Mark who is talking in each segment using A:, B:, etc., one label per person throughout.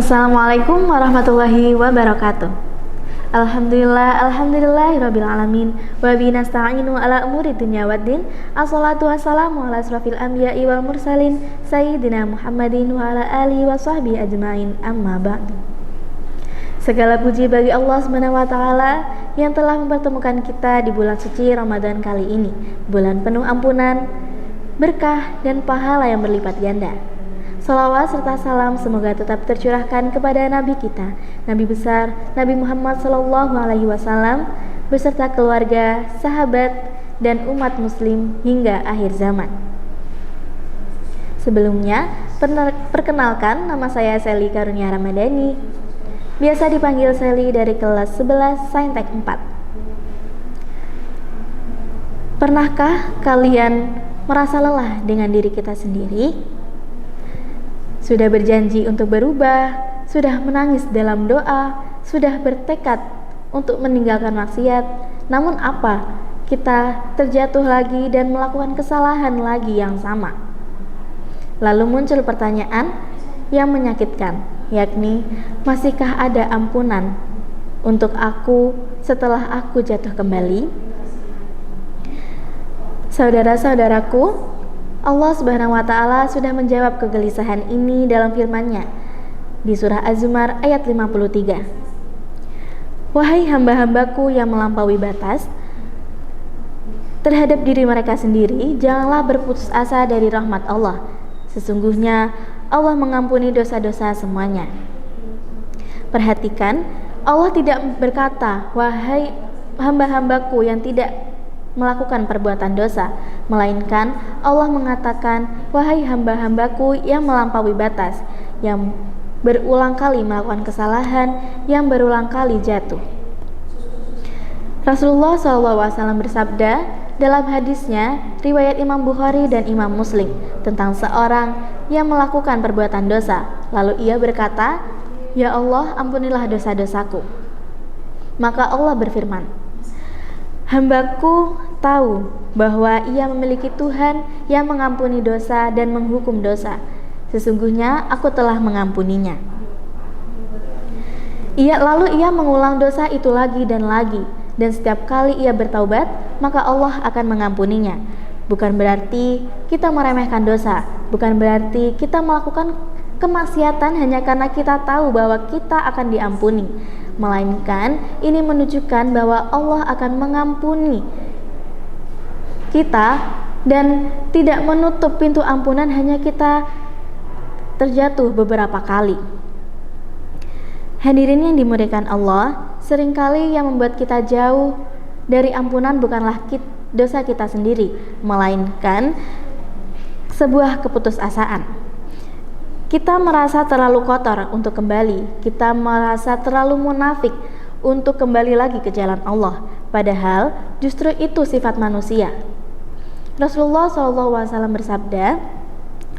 A: Assalamualaikum warahmatullahi wabarakatuh. Alhamdulillahirabbil alamin wa bihi nasta'inu ala umuri dunya waddin. Assalatu wassalamu ala asrofil anbiya'i wal mursalin sayyidina Muhammadin wa ala alihi wa sahbihi ajmain, amma ba'du. Segala puji bagi Allah SWT yang telah mempertemukan kita di bulan suci Ramadan kali ini, bulan penuh ampunan, berkah dan pahala yang berlipat ganda. Salawat serta salam semoga tetap tercurahkan kepada Nabi kita, Nabi besar Nabi Muhammad SAW beserta keluarga, sahabat, dan umat muslim hingga akhir zaman. Sebelumnya, perkenalkan, nama saya Sally Karunia Ramadhani, biasa dipanggil Sally, dari kelas 11 Saintek 4. Pernahkah kalian merasa lelah dengan diri kita sendiri? Sudah berjanji untuk berubah, sudah menangis dalam doa, sudah bertekad untuk meninggalkan maksiat, namun apa? Kita terjatuh lagi dan melakukan kesalahan lagi yang sama. Lalu muncul pertanyaan yang menyakitkan, yakni, masihkah ada ampunan untuk aku setelah aku jatuh kembali? Saudara-saudaraku, Allah Subhanahu wa Ta'ala sudah menjawab kegelisahan ini dalam firman-Nya di surah Az-Zumar ayat 53. Wahai hamba-hambaku yang melampaui batas terhadap diri mereka sendiri, janganlah berputus asa dari rahmat Allah. Sesungguhnya Allah mengampuni dosa-dosa semuanya. Perhatikan, Allah tidak berkata, wahai hamba-hambaku yang tidak melakukan perbuatan dosa, melainkan Allah mengatakan, wahai hamba-hambaku yang melampaui batas, yang berulang kali melakukan kesalahan, yang berulang kali jatuh. Rasulullah SAW bersabda dalam hadisnya riwayat Imam Bukhari dan Imam Muslim tentang seorang yang melakukan perbuatan dosa, lalu ia berkata, ya Allah, ampunilah dosa-dosaku. Maka Allah berfirman, hambaku tahu bahwa ia memiliki Tuhan yang mengampuni dosa dan menghukum dosa. Sesungguhnya aku telah mengampuninya. Lalu ia mengulang dosa itu lagi dan lagi, dan setiap kali ia bertaubat, maka Allah akan mengampuninya. Bukan berarti kita meremehkan dosa, bukan berarti kita melakukan kemaksiatan hanya karena kita tahu bahwa kita akan diampuni, melainkan ini menunjukkan bahwa Allah akan mengampuni kita dan tidak menutup pintu ampunan hanya kita terjatuh beberapa kali. Hadirin yang dimuliakan Allah, seringkali yang membuat kita jauh dari ampunan bukanlah dosa kita sendiri, melainkan sebuah keputusasaan. Kita merasa terlalu kotor untuk kembali, kita merasa terlalu munafik untuk kembali lagi ke jalan Allah, padahal justru itu sifat manusia. Rasulullah SAW bersabda,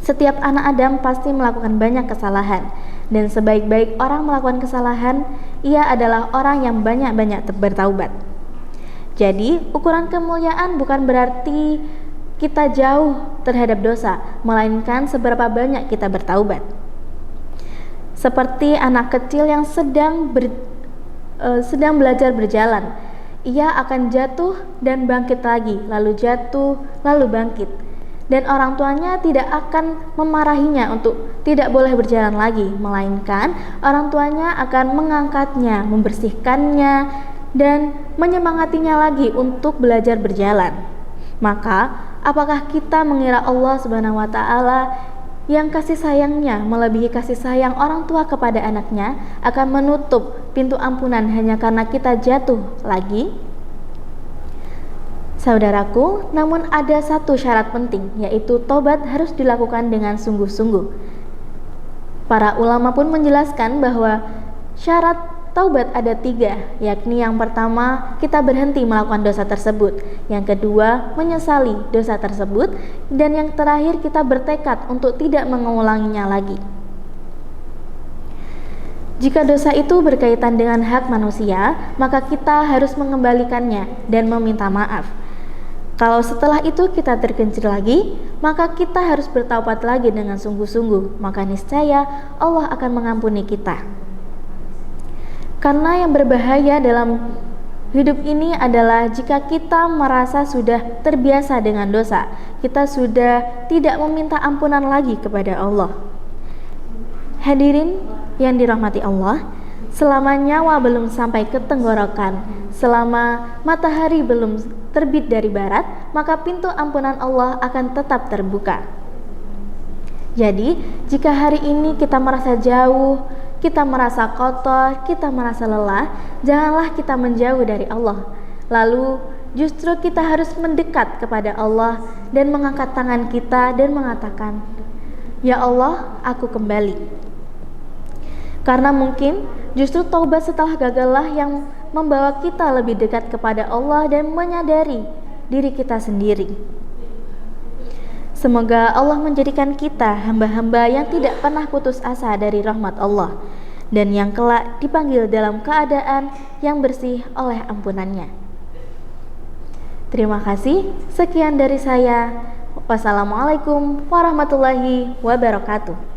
A: setiap anak Adam pasti melakukan banyak kesalahan, dan sebaik-baik orang melakukan kesalahan, ia adalah orang yang banyak-banyak bertaubat. Jadi, ukuran kemuliaan bukan berarti kita jauh terhadap dosa, melainkan seberapa banyak kita bertaubat. Seperti anak kecil yang sedang belajar berjalan, ia akan jatuh dan bangkit lagi, lalu jatuh, lalu bangkit. Dan orang tuanya tidak akan memarahinya untuk tidak boleh berjalan lagi, melainkan orang tuanya akan mengangkatnya, membersihkannya, dan menyemangatinya lagi untuk belajar berjalan. Maka, apakah kita mengira Allah Subhanahu wa Ta'ala yang kasih sayangnya melebihi kasih sayang orang tua kepada anaknya akan menutup pintu ampunan hanya karena kita jatuh lagi? Saudaraku, namun ada satu syarat penting, yaitu tobat harus dilakukan dengan sungguh-sungguh. Para ulama pun menjelaskan bahwa syarat taubat ada 3, yakni yang pertama, kita berhenti melakukan dosa tersebut, yang kedua, menyesali dosa tersebut, dan yang terakhir, kita bertekad untuk tidak mengulanginya lagi. Jika dosa itu berkaitan dengan hak manusia, maka kita harus mengembalikannya dan meminta maaf. Kalau setelah itu kita tergelincir lagi, maka kita harus bertaubat lagi dengan sungguh-sungguh, maka niscaya Allah akan mengampuni kita. Karena yang berbahaya dalam hidup ini adalah jika kita merasa sudah terbiasa dengan dosa, kita sudah tidak meminta ampunan lagi kepada Allah. Hadirin yang dirahmati Allah, selama nyawa belum sampai ke tenggorokan, selama matahari belum terbit dari barat, maka pintu ampunan Allah akan tetap terbuka. Jadi, jika hari ini kita merasa jauh, kita merasa kotor, kita merasa lelah, janganlah kita menjauh dari Allah. Lalu, justru kita harus mendekat kepada Allah dan mengangkat tangan kita dan mengatakan, "Ya Allah, aku kembali." Karena mungkin justru taubat setelah gagallah yang membawa kita lebih dekat kepada Allah dan menyadari diri kita sendiri. Semoga Allah menjadikan kita hamba-hamba yang tidak pernah putus asa dari rahmat Allah dan yang kelak dipanggil dalam keadaan yang bersih oleh ampunannya. Terima kasih. Sekian dari saya. Wassalamualaikum warahmatullahi wabarakatuh.